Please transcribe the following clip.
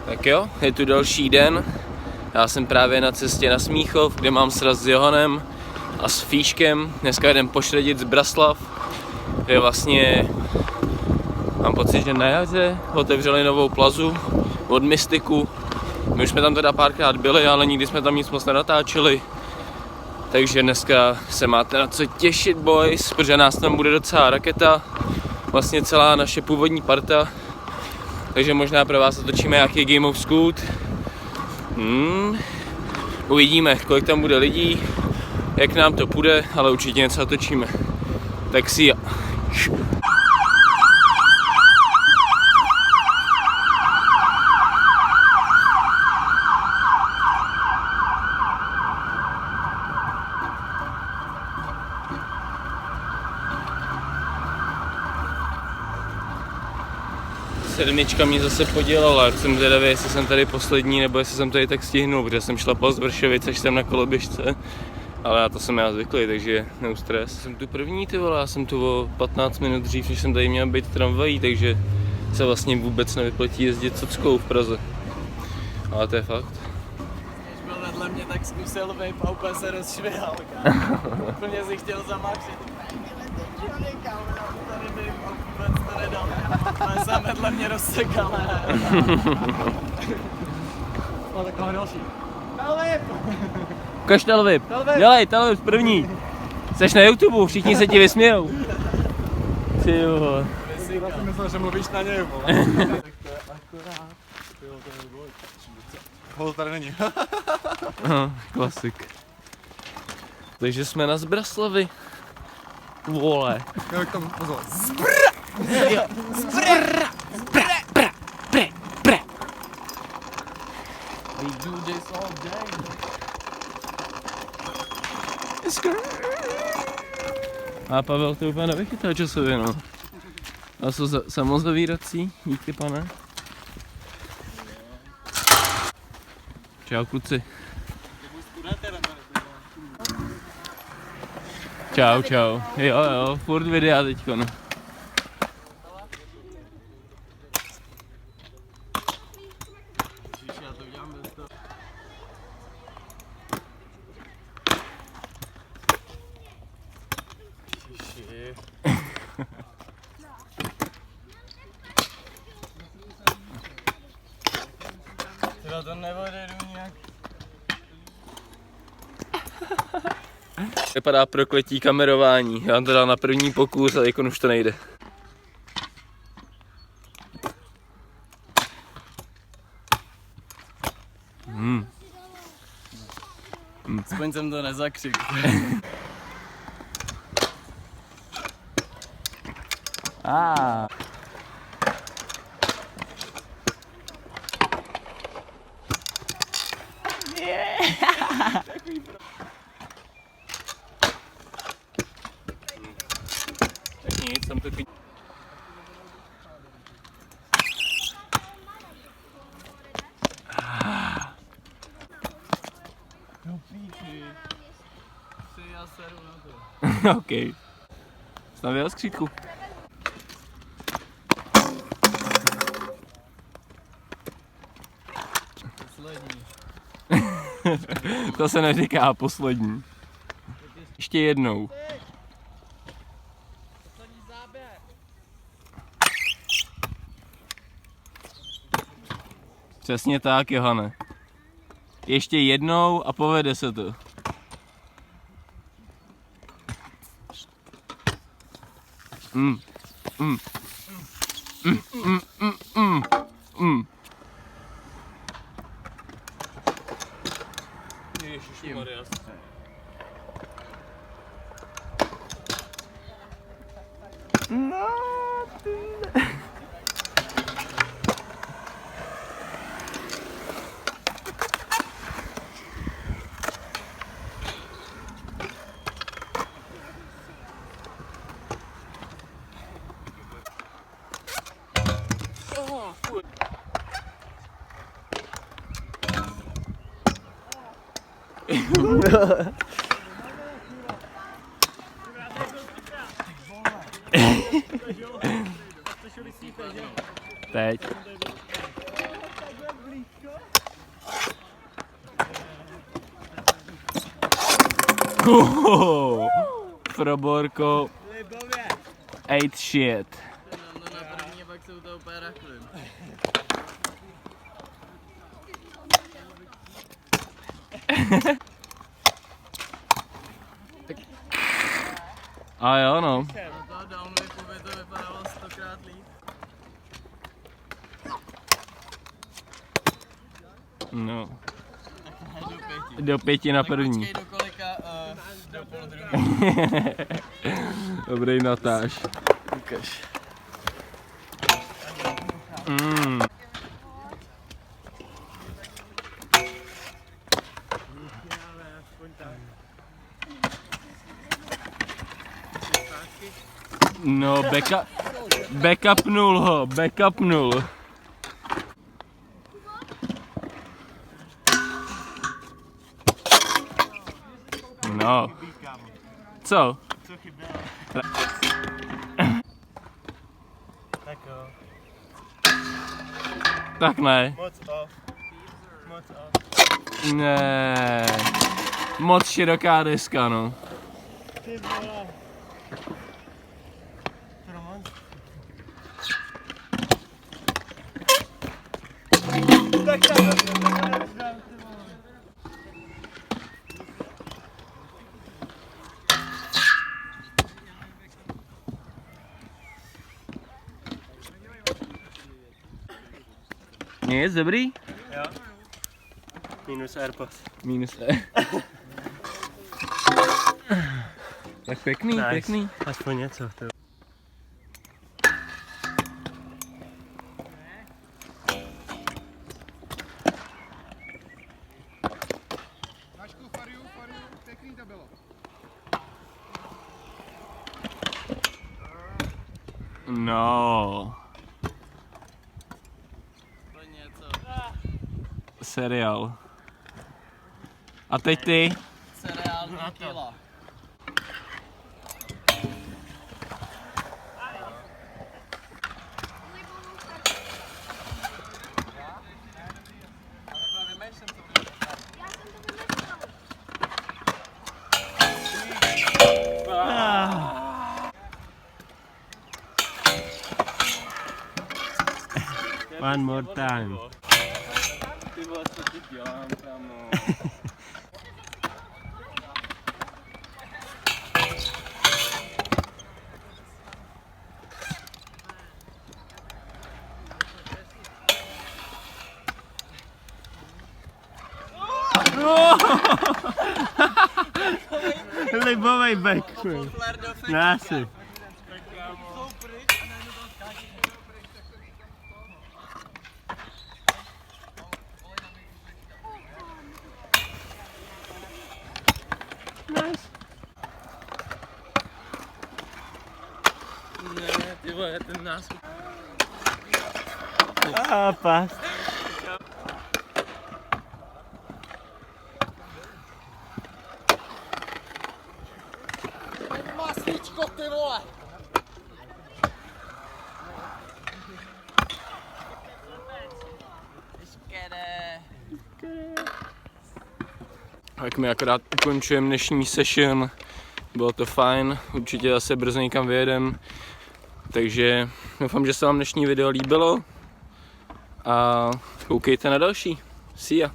Tak jo, je tu další den. Já jsem právě na cestě na Smíchov, kde mám sraz s Johanem a s Fíškem. Dneska jdem pošredit z Braslav, kde vlastně mám pocit, že na jaře otevřeli novou plazu od Mystiku. My už jsme tam teda párkrát byli, ale nikdy jsme tam nic moc nenatáčeli. Takže dneska se máte na co těšit, boys, protože nás tam bude docela raketa. Vlastně celá naše původní parta. Takže možná pro vás otočíme nějaký Game of Scoot. Uvidíme, kolik tam bude lidí, jak nám to půjde, ale určitě něco otočíme. Tak si jo. Sedmička mě zase podělala, jsem zvědavý, jestli jsem tady poslední, nebo jestli jsem tady tak stihnul, protože jsem šlapal z Vršovic, až jsem na koloběžce. Ale na to jsem já zvyklý, takže neustres. Jsem tu první, ty vole, já jsem tu o 15 minut dřív, než jsem tady měl být tramvají, takže se vlastně vůbec nevyplatí jezdit sockou v Praze. Ale to je fakt. Když byl vedle mě, tak zkusil vape a úplně se rozšvihal. Úplně si chtěl zamáčet. Tady vape a vůbec to nedal. Ale sám vedle mě rozsekal. O, taková další. Telvip! Ukaž Telvip! Dělej, Telvip první! Jseš na YouTube, všichni se ti vysmějou. Ty vole. Já jsem myslel, že mluvíš na něj, vole. Tak to je akorát. Jo, to je boj. Hol tady není. Klasik. Takže jsme na Zbraslavy. Vole. Jo, jak tam pozor. We do this all day. A Pavel to úplně nevychytal časově, no. A jsou samozavírací, díky pane. Čau kluci. Čau, čau. Jo, furt videa teďko, no. Tyhle to nevode nějak. Vypadá prokletí kamerování. Já vám to dal na první pokus, ale jako už to nejde. Aspoň jsem to nezakřikl. Tak nic, jsem to No píči. Já seru na to. OK. Stavěl skřítku. Poslední. To se neříká poslední. Ještě jednou. Poslední záběr. Přesně tak, Johane. Ještě jednou a povede se to. Ježišmarja. No, Teď. Proborko. Ate shit. No na první, pak se u toho úplně rachlím. A jo no. Do toho downwhipu by to vypadalo 100krát líp. No. Do 5. Do 5 na první. Počkej do kolika, do půl druhý. Dobrý natáž. Ukaž. No, backupnul ho, backupnul. No. Co? Co chybělo? Tak jo. Tak ne. Moc off. Moc off. Ne. Moc široká deska, no. Ty vole. Roman. Tak Nic, dobrý? jo. Minus AirPods. Minus Tak pěkný, Nice. pěkný. Aspoň něco. To. Pěkný to bylo. No. To něco. Seriál. A teď ty? Cereál 2 kila. One more time. Ty vole, co ti dělám, kámo? Libovej back. Násy. Ne, ty vole, ten nás... A pas. Masličko, ty vole! Škede. Tak my akorát ukončujeme dnešní session. Bylo to fajn, určitě zase brzo někam vyjedem. Takže doufám, že se vám dnešní video líbilo. A koukejte na další. See ya.